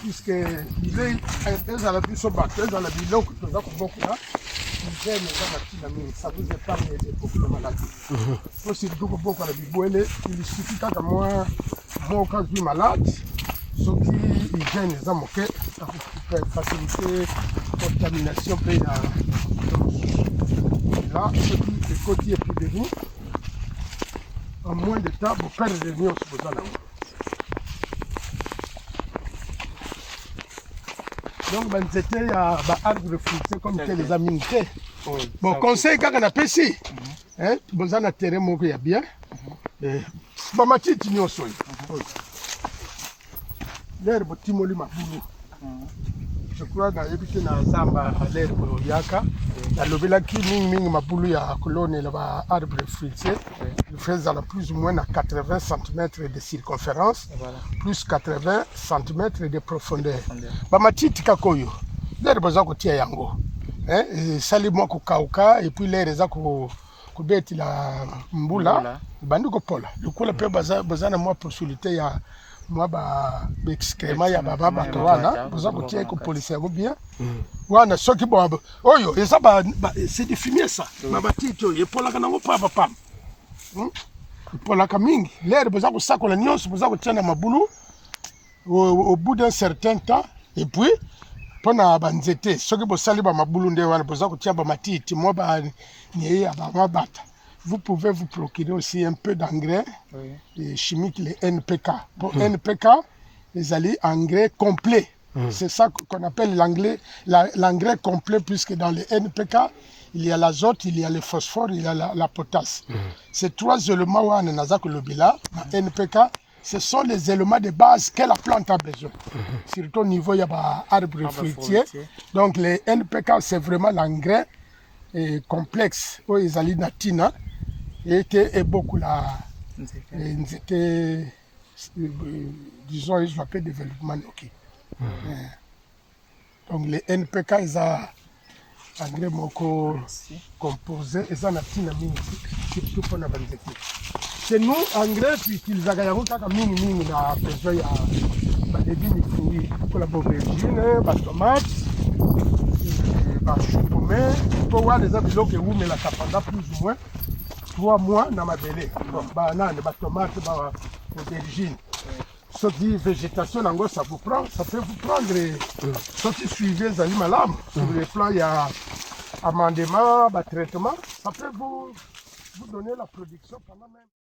puisque bilei ezala biso bato ezala biloko toza kobokola hygiène eza matina mingi, ça vous épargne beaucoup de maladies. Po surtout kobokola bibwele, il suffit kaka moko azwi malade soki hygiène eza moke facilité contamination mpe ya là soki ekoti épidémie en moins de temps boperdre nyonso boza nango. Donc banzete ya baarbre fruitier comme tel eza mingi te. Bon conseil kaka napesi boza na terrain moko ya bien bamatiti nyonso oyo lere botimoli mabulu. Je crois nayebi te na zamba lere boyaka nalobelaki mingimingi mabulu ya kolonela baarbre fruitier ezala plus ou moins na 80 cm de circonférence, plus 80 cm de profondeur. Bamatiti kaka oyo lere boza kotia yango esali mwa kokauka epuis lere eza kobetela mbula ebandi kopola lokola mpe boza na mwa possibilité ya mwa baexcrément ya bato wana boza kotia ekopolisa yango bien wana soki oyo eza c'est des fumier ça bamatiti oyo epolaka nango papapam epolaka mingi lere boza kosakola nyonso boza kotia na mabulu au bout d'un certain temps et puis mpona banzete soki bosali bamabulu nde wana boza kotia bamatiti mwa baniei ya bamabata. Vous pouvez vous procurer aussi un peu d'engrais chimique, les NPK. Pour NPK, les alliés engrais complets. C'est ça qu'on appelle l'engrais complet, puisque dans les NPK, il y a l'azote, il y a le phosphore, il y a la potasse. Ces trois éléments, NPK, ce sont les éléments de base que la plante a besoin. Surtout au niveau, il y a l'arbre fruitier. Donc les NPK, c'est vraiment l'engrais complexe. Ils allaient natina. Et beaucoup là, c'était, disons, ils appellent développement ok. Donc les NPK, ils ont engrais moko composé, ils ont natina mingi, surtout pour la banzete. C'est nous engrais puis qu'ils ont kaka mingi na besoin ya badébini fruits pour la aubergine, la tomate, la chou pommé, pour voir les abiloko où la pendant plus ou moins 3 mois dans ma belle. Banane, tomate, aubergine. Ce qui végétation, ça vous prend, ça peut vous prendre. Ce qui suivez les animaux sur le plan, il y a amendement, traitement, ça peut vous donner la production pendant même.